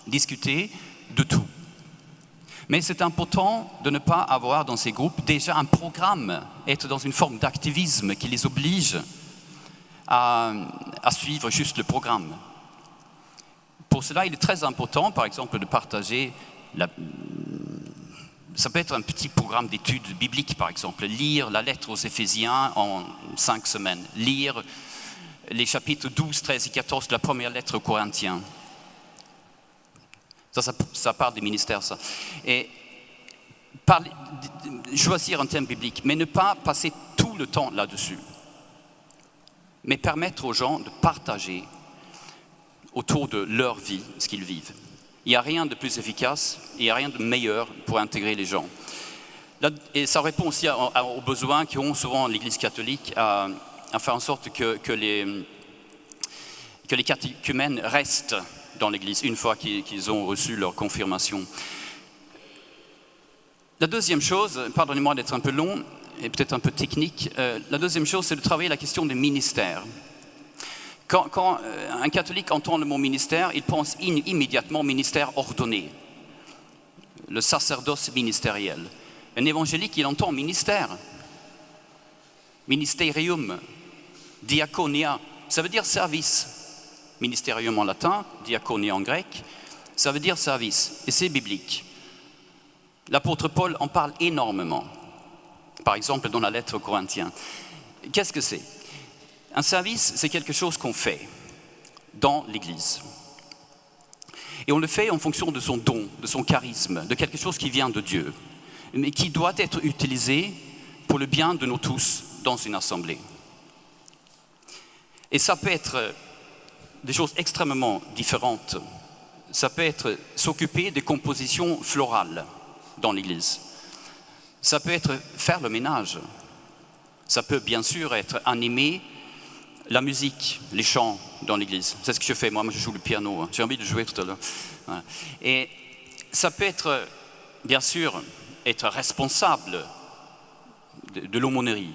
discuter de tout. Mais c'est important de ne pas avoir dans ces groupes déjà un programme, être dans une forme d'activisme qui les oblige à suivre juste le programme. Pour cela, il est très important, par exemple, de partager, ça peut être un petit programme d'études bibliques, par exemple, lire la lettre aux Éphésiens en 5 semaines, lire les chapitres 12, 13 et 14 de la première lettre aux Corinthiens. Ça part des ministères, ça. Et choisir un thème biblique, mais ne pas passer tout le temps là-dessus. Mais permettre aux gens de partager autour de leur vie ce qu'ils vivent. Il n'y a rien de plus efficace, il n'y a rien de meilleur pour intégrer les gens. Et ça répond aussi aux besoins qu'ont souvent l'Église catholique à faire en sorte que les catéchumènes restent dans l'Église une fois qu'ils ont reçu leur confirmation. La deuxième chose, pardonnez-moi d'être un peu long et peut-être un peu technique, la deuxième chose, c'est de travailler la question des ministères. Quand un catholique entend le mot ministère, il pense immédiatement ministère ordonné, le sacerdoce ministériel. Un évangélique, il entend ministère, ministerium, diaconia, ça veut dire service. Ministerium en latin, diaconia en grec, ça veut dire service, et c'est biblique. L'apôtre Paul en parle énormément, par exemple dans la lettre aux Corinthiens. Qu'est-ce que c'est ? Un service, c'est quelque chose qu'on fait dans l'Église. Et on le fait en fonction de son don, de son charisme, de quelque chose qui vient de Dieu, mais qui doit être utilisé pour le bien de nous tous dans une assemblée. Et ça peut être des choses extrêmement différentes. Ça peut être s'occuper des compositions florales dans l'Église. Ça peut être faire le ménage. Ça peut bien sûr être animer la musique, les chants dans l'église. C'est ce que je fais, moi je joue le piano, j'ai envie de jouer tout à l'heure. Et ça peut être, bien sûr, être responsable de l'aumônerie,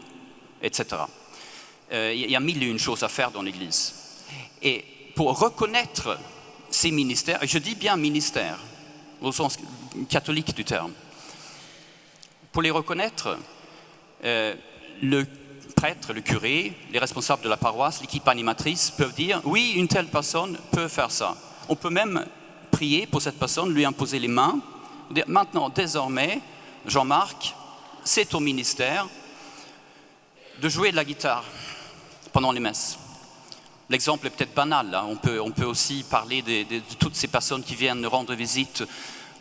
etc. Il y a mille et une choses à faire dans l'église. Et pour reconnaître ces ministères, et je dis bien ministères, au sens catholique du terme, pour les reconnaître, le prêtre, le curé, les responsables de la paroisse, l'équipe animatrice peuvent dire « oui, une telle personne peut faire ça ». On peut même prier pour cette personne, lui imposer les mains, dire « maintenant, désormais, Jean-Marc, c'est ton ministère de jouer de la guitare pendant les messes ». L'exemple est peut-être banal, hein. On peut aussi parler de toutes ces personnes qui viennent rendre visite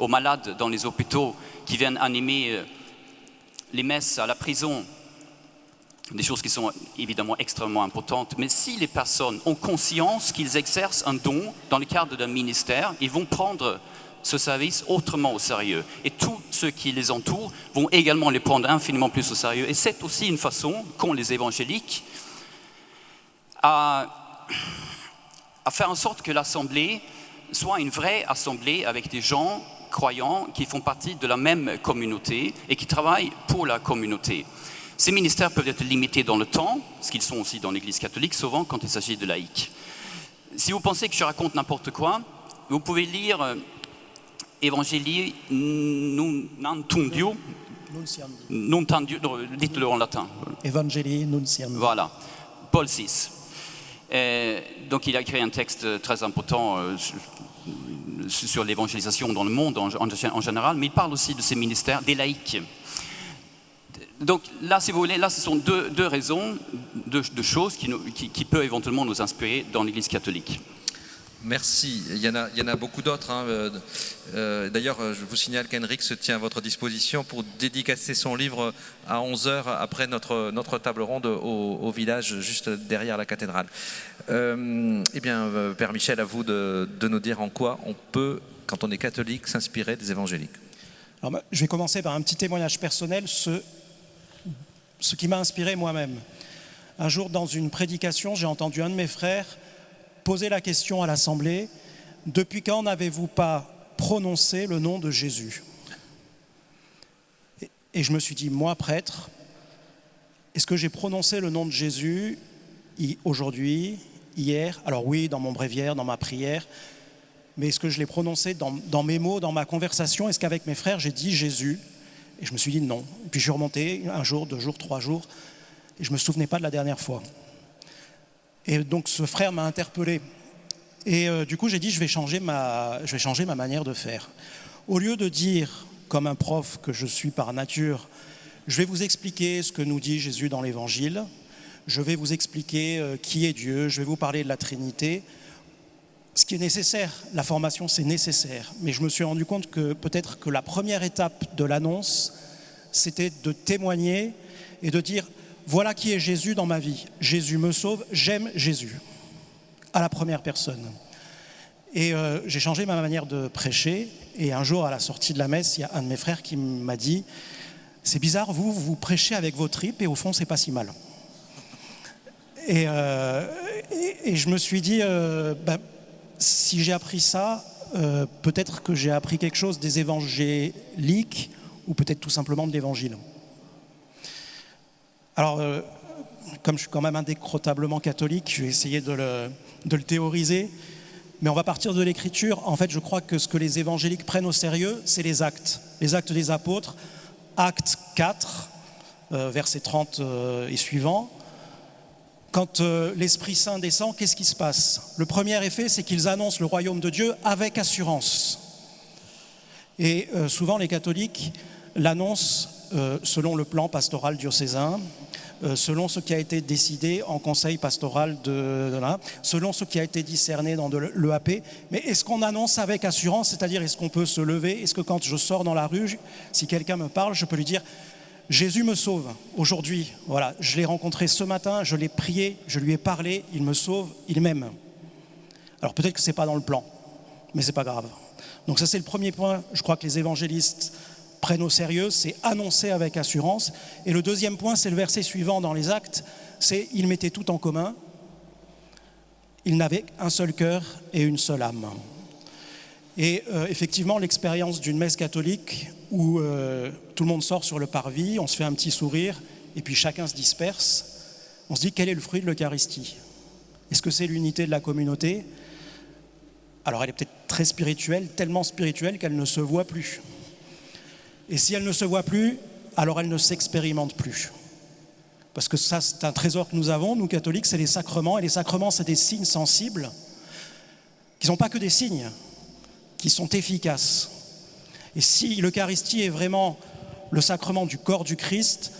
aux malades dans les hôpitaux, qui viennent animer les messes à la prison. Des choses qui sont évidemment extrêmement importantes, mais si les personnes ont conscience qu'ils exercent un don dans le cadre d'un ministère, ils vont prendre ce service autrement au sérieux. Et tous ceux qui les entourent vont également les prendre infiniment plus au sérieux. Et c'est aussi une façon qu'ont les évangéliques à faire en sorte que l'assemblée soit une vraie assemblée avec des gens croyants qui font partie de la même communauté et qui travaillent pour la communauté. Ces ministères peuvent être limités dans le temps, ce qu'ils sont aussi dans l'Église catholique, souvent quand il s'agit de laïcs. Si vous pensez que je raconte n'importe quoi, vous pouvez lire Evangelii Nuntiandi, dites-le en latin. Evangelii Nuntiandi. Voilà, Paul VI. Donc il a écrit un texte très important sur l'évangélisation dans le monde en général, mais il parle aussi de ces ministères, des laïcs. Donc là, si vous voulez, là ce sont deux raisons, deux choses qui peuvent éventuellement nous inspirer dans l'Église catholique. Merci. Il y en a beaucoup d'autres. D'ailleurs, je vous signale qu'Henrik se tient à votre disposition pour dédicacer son livre à 11h après notre table ronde au village juste derrière la cathédrale. Eh bien, Père Michel, à vous de nous dire en quoi on peut, quand on est catholique, s'inspirer des évangéliques. Alors, je vais commencer par un petit témoignage personnel, ce qui m'a inspiré moi-même. Un jour, dans une prédication, j'ai entendu un de mes frères poser la question à l'Assemblée, « Depuis quand n'avez-vous pas prononcé le nom de Jésus ?» Et je me suis dit, moi, prêtre, est-ce que j'ai prononcé le nom de Jésus aujourd'hui, hier? Alors oui, dans mon bréviaire, dans ma prière, mais est-ce que je l'ai prononcé dans mes mots, dans ma conversation? Est-ce qu'avec mes frères, j'ai dit Jésus? Et je me suis dit non. Et puis je suis remonté un jour, 2 jours, 3 jours, et je ne me souvenais pas de la dernière fois. Et donc ce frère m'a interpellé. Et du coup, j'ai dit, je vais changer ma manière de faire. Au lieu de dire, comme un prof que je suis par nature, je vais vous expliquer ce que nous dit Jésus dans l'Évangile, je vais vous expliquer qui est Dieu, je vais vous parler de la Trinité. Ce qui est nécessaire, la formation c'est nécessaire, mais je me suis rendu compte que peut-être que la première étape de l'annonce, c'était de témoigner et de dire voilà qui est Jésus dans ma vie. Jésus me sauve, j'aime Jésus, à la première personne. Et j'ai changé ma manière de prêcher, et un jour à la sortie de la messe, il y a un de mes frères qui m'a dit c'est bizarre, vous prêchez avec vos tripes et au fond c'est pas si mal. Et je me suis dit si j'ai appris ça, peut-être que j'ai appris quelque chose des évangéliques ou peut-être tout simplement de l'évangile. Alors, comme je suis quand même indécrotablement catholique, je vais essayer de le théoriser, mais on va partir de l'écriture. En fait, je crois que ce que les évangéliques prennent au sérieux, c'est les actes des apôtres, acte 4, verset 30 et suivant. Quand l'Esprit Saint descend, qu'est-ce qui se passe? Le premier effet, c'est qu'ils annoncent le royaume de Dieu avec assurance. Et souvent, les catholiques l'annoncent selon le plan pastoral diocésain, selon ce qui a été décidé en conseil pastoral selon ce qui a été discerné dans l'EAP. Mais est-ce qu'on annonce avec assurance? C'est-à-dire, est-ce qu'on peut se lever? Est-ce que quand je sors dans la rue, si quelqu'un me parle, je peux lui dire Jésus me sauve aujourd'hui, voilà, je l'ai rencontré ce matin, je l'ai prié, je lui ai parlé, il me sauve, il m'aime. Alors peut-être que ce n'est pas dans le plan, mais ce n'est pas grave. Donc ça c'est le premier point, je crois que les évangélistes prennent au sérieux, c'est annoncer avec assurance. Et le deuxième point, c'est le verset suivant dans les actes, c'est ils mettaient tout en commun, ils n'avaient un seul cœur et une seule âme. Et effectivement, l'expérience d'une messe catholique où tout le monde sort sur le parvis, on se fait un petit sourire, et puis chacun se disperse, on se dit quel est le fruit de l'Eucharistie? Est-ce que c'est l'unité de la communauté? Alors elle est peut-être très spirituelle, tellement spirituelle qu'elle ne se voit plus. Et si elle ne se voit plus, alors elle ne s'expérimente plus. Parce que ça, c'est un trésor que nous avons, nous catholiques, c'est les sacrements, et les sacrements, c'est des signes sensibles, qui ne sont pas que des signes, qui sont efficaces. Et si l'Eucharistie est vraiment le sacrement du corps du Christ,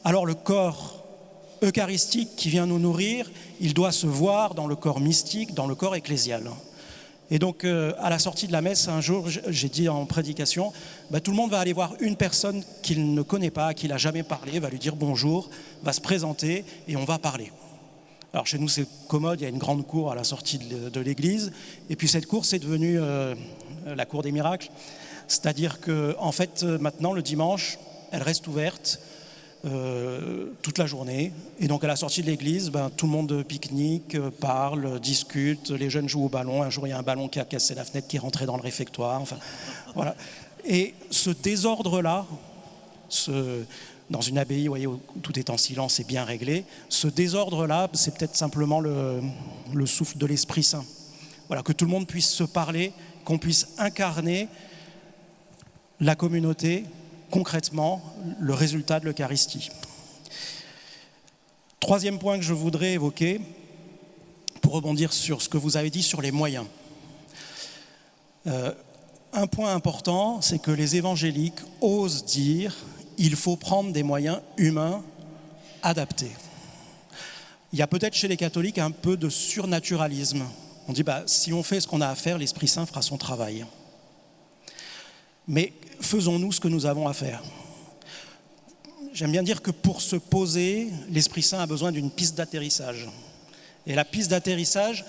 alors le corps eucharistique qui vient nous nourrir, il doit se voir dans le corps mystique, dans le corps ecclésial. Et donc, à la sortie de la messe, un jour, j'ai dit en prédication, tout le monde va aller voir une personne qu'il ne connaît pas, qu'il n'a jamais parlé, va lui dire bonjour, va se présenter et on va parler. Alors chez nous, c'est commode, il y a une grande cour à la sortie de l'église, et puis cette cour, c'est devenu la cour des miracles. C'est-à-dire qu'en fait, maintenant, le dimanche, elle reste ouverte toute la journée. Et donc, à la sortie de l'église, tout le monde pique-nique, parle, discute. Les jeunes jouent au ballon. Un jour, il y a un ballon qui a cassé la fenêtre, qui est rentré dans le réfectoire. Enfin, voilà. Et ce désordre-là, dans une abbaye, vous voyez, où tout est en silence et bien réglé. Ce désordre-là, c'est peut-être simplement le souffle de l'Esprit Saint. Voilà, que tout le monde puisse se parler, qu'on puisse incarner la communauté, concrètement, le résultat de l'Eucharistie. Troisième point que je voudrais évoquer, pour rebondir sur ce que vous avez dit sur les moyens. Un point important, c'est que les évangéliques osent dire qu'il faut prendre des moyens humains adaptés. Il y a peut-être chez les catholiques un peu de surnaturalisme. On dit, si on fait ce qu'on a à faire, l'Esprit Saint fera son travail. Mais faisons-nous ce que nous avons à faire. J'aime bien dire que pour se poser, l'Esprit Saint a besoin d'une piste d'atterrissage. Et la piste d'atterrissage,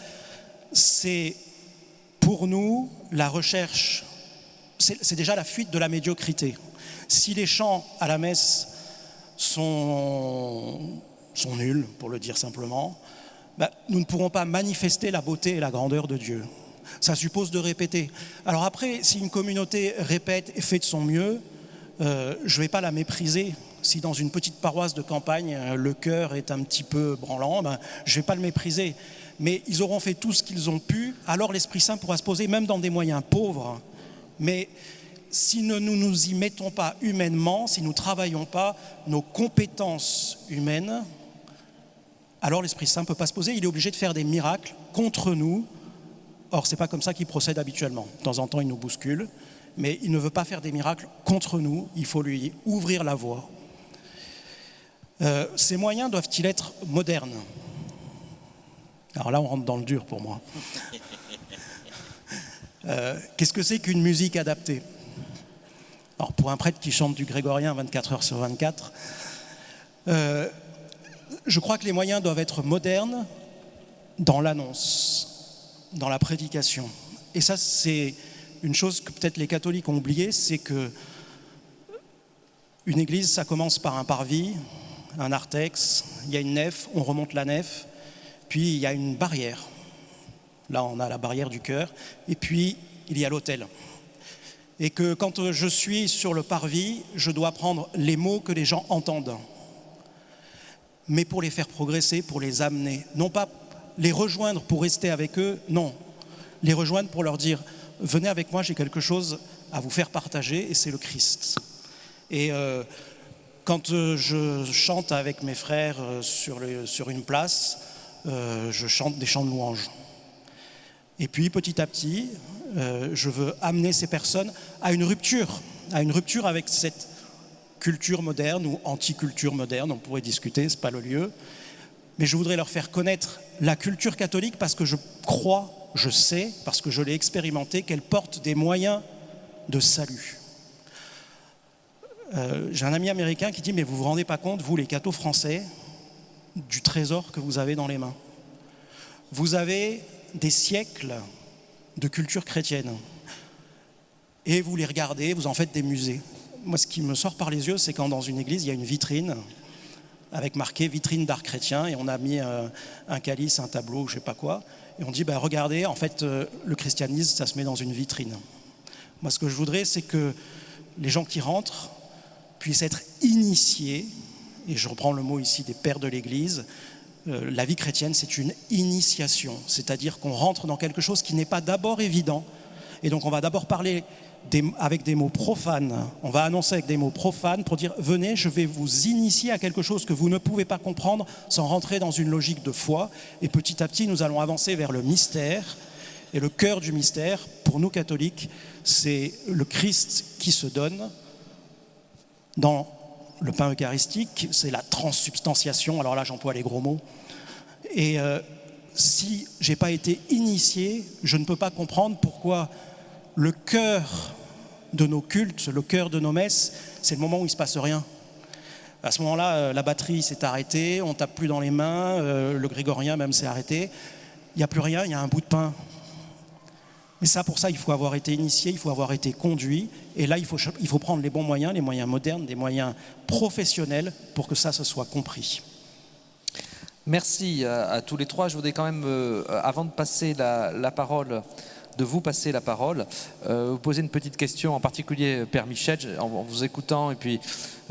c'est pour nous la recherche, c'est déjà la fuite de la médiocrité. Si les chants à la messe sont nuls, pour le dire simplement, nous ne pourrons pas manifester la beauté et la grandeur de Dieu. Ça suppose de répéter. Alors après, si une communauté répète et fait de son mieux, je ne vais pas la mépriser. Si dans une petite paroisse de campagne, le chœur est un petit peu branlant, je ne vais pas le mépriser. Mais ils auront fait tout ce qu'ils ont pu, alors l'Esprit Saint pourra se poser, même dans des moyens pauvres. Mais si nous ne nous y mettons pas humainement, si nous ne travaillons pas nos compétences humaines, alors l'Esprit Saint ne peut pas se poser. Il est obligé de faire des miracles contre nous. Or, ce n'est pas comme ça qu'il procède habituellement. De temps en temps, il nous bouscule, mais il ne veut pas faire des miracles contre nous. Il faut lui ouvrir la voie. Ces moyens doivent-ils être modernes ? Alors là, on rentre dans le dur pour moi. Qu'est-ce que c'est qu'une musique adaptée ? Alors, pour un prêtre qui chante du grégorien 24 heures sur 24, je crois que les moyens doivent être modernes dans l'annonce, dans la prédication. Et ça, c'est une chose que peut-être les catholiques ont oubliée, c'est que une église, ça commence par un parvis, un narthex, il y a une nef, on remonte la nef, puis il y a une barrière. Là, on a la barrière du cœur, et puis il y a l'autel. Et que quand je suis sur le parvis, je dois prendre les mots que les gens entendent, mais pour les faire progresser, pour les amener. Non pas les rejoindre pour rester avec eux, non. Les rejoindre pour leur dire « Venez avec moi, j'ai quelque chose à vous faire partager, et c'est le Christ. » Et quand je chante avec mes frères sur une place, je chante des chants de louange. Et puis petit à petit, je veux amener ces personnes à une rupture avec cette culture moderne ou anti-culture moderne, on pourrait discuter, ce n'est pas le lieu. Mais je voudrais leur faire connaître la culture catholique parce que je crois, je sais, parce que je l'ai expérimenté, qu'elle porte des moyens de salut. J'ai un ami américain qui dit « Mais vous ne vous rendez pas compte, vous les cathos français, du trésor que vous avez dans les mains. Vous avez des siècles de culture chrétienne et vous les regardez, vous en faites des musées. » Moi, ce qui me sort par les yeux, c'est quand dans une église, il y a une vitrine avec marqué « vitrine d'art chrétien » et on a mis un calice, un tableau, je ne sais pas quoi, et on dit « regardez, en fait, le christianisme, ça se met dans une vitrine. » Moi, ce que je voudrais, c'est que les gens qui rentrent puissent être initiés, et je reprends le mot ici des pères de l'Église, la vie chrétienne, c'est une initiation, c'est-à-dire qu'on rentre dans quelque chose qui n'est pas d'abord évident, et donc on va d'abord parler avec des mots profanes, on va annoncer avec des mots profanes pour dire « Venez, je vais vous initier à quelque chose que vous ne pouvez pas comprendre sans rentrer dans une logique de foi, et petit à petit, nous allons avancer vers le mystère, et le cœur du mystère, pour nous catholiques, c'est le Christ qui se donne dans le pain eucharistique, c'est la transsubstantiation, alors là j'emploie les gros mots, et si je n'ai pas été initié, je ne peux pas comprendre pourquoi le cœur de nos cultes, le cœur de nos messes, c'est le moment où il ne se passe rien. À ce moment-là, la batterie s'est arrêtée, on ne tape plus dans les mains, le grégorien même s'est arrêté, il n'y a plus rien, il y a un bout de pain. Mais ça, pour ça, il faut avoir été initié, il faut avoir été conduit. Et là, il faut prendre les bons moyens, les moyens modernes, des moyens professionnels pour que ça se soit compris. Merci à tous les trois. Je voudrais quand même, avant de passer la parole de vous passer la parole. Vous poser une petite question, en particulier Père Michel, en vous écoutant et puis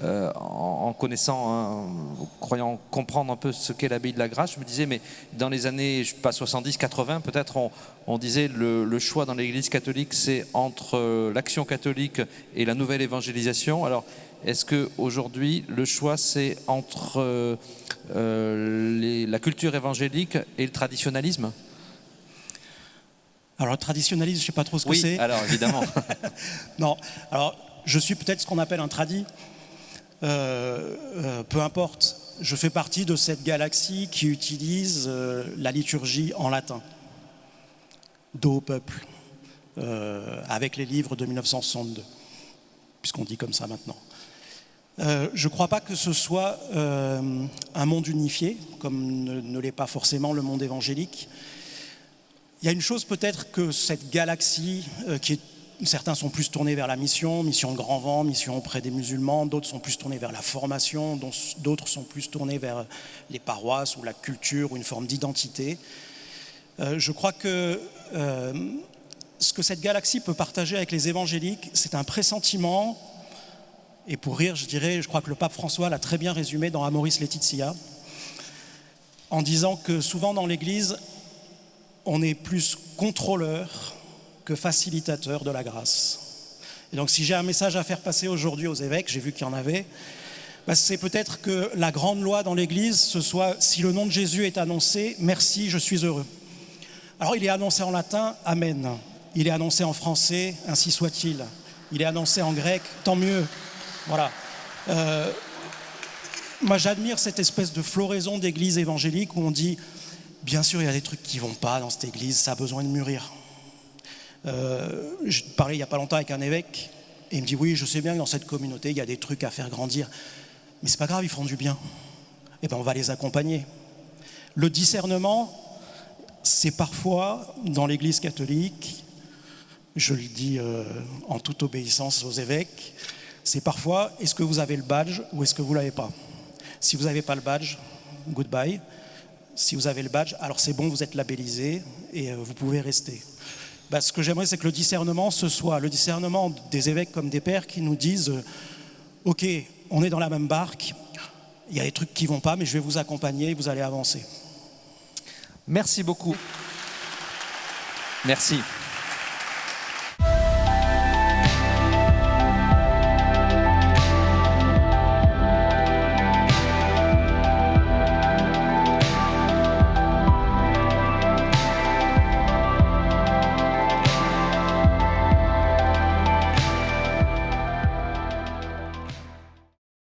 en connaissant, en croyant comprendre un peu ce qu'est l'abbaye de la Grâce. Je me disais, mais dans les années, je sais pas, 70, 80, peut-être on disait le choix dans l'Église catholique, c'est entre l'action catholique et la nouvelle évangélisation. Alors, est-ce qu'aujourd'hui, le choix, c'est entre la culture évangélique et le traditionnalisme ? Alors, le traditionnalisme, je ne sais pas trop ce que c'est. Oui, alors évidemment. Non, alors je suis peut-être ce qu'on appelle un tradi. Peu importe, je fais partie de cette galaxie qui utilise la liturgie en latin, dos au peuple, avec les livres de 1962, puisqu'on dit comme ça maintenant. Je ne crois pas que ce soit un monde unifié, comme ne l'est pas forcément le monde évangélique. Il y a une chose peut-être que cette galaxie, certains sont plus tournés vers la mission de grand vent, mission auprès des musulmans, d'autres sont plus tournés vers la formation, d'autres sont plus tournés vers les paroisses ou la culture ou une forme d'identité. Je crois que ce que cette galaxie peut partager avec les évangéliques, c'est un pressentiment, et pour rire, je crois que le pape François l'a très bien résumé dans Amoris Laetitia, en disant que souvent dans l'Église, on est plus contrôleur que facilitateur de la grâce. Et donc si j'ai un message à faire passer aujourd'hui aux évêques, j'ai vu qu'il y en avait, c'est peut-être que la grande loi dans l'Église, ce soit si le nom de Jésus est annoncé, merci, je suis heureux. Alors il est annoncé en latin, amen. Il est annoncé en français, ainsi soit-il. Il est annoncé en grec, tant mieux. Voilà. Moi j'admire cette espèce de floraison d'églises évangéliques où on dit bien sûr, il y a des trucs qui ne vont pas dans cette église, ça a besoin de mûrir. Je parlais il n'y a pas longtemps avec un évêque, et il me dit, oui, je sais bien que dans cette communauté, il y a des trucs à faire grandir, mais c'est pas grave, ils font du bien. Eh bien, on va les accompagner. Le discernement, c'est parfois, dans l'église catholique, je le dis en toute obéissance aux évêques, c'est parfois, est-ce que vous avez le badge ou est-ce que vous ne l'avez pas ? Si vous n'avez pas le badge, goodbye. Si vous avez le badge, alors c'est bon, vous êtes labellisé et vous pouvez rester. Ce que j'aimerais, c'est que le discernement, ce soit le discernement des évêques comme des pères qui nous disent ok, on est dans la même barque, il y a des trucs qui ne vont pas, mais je vais vous accompagner et vous allez avancer. Merci beaucoup. Merci.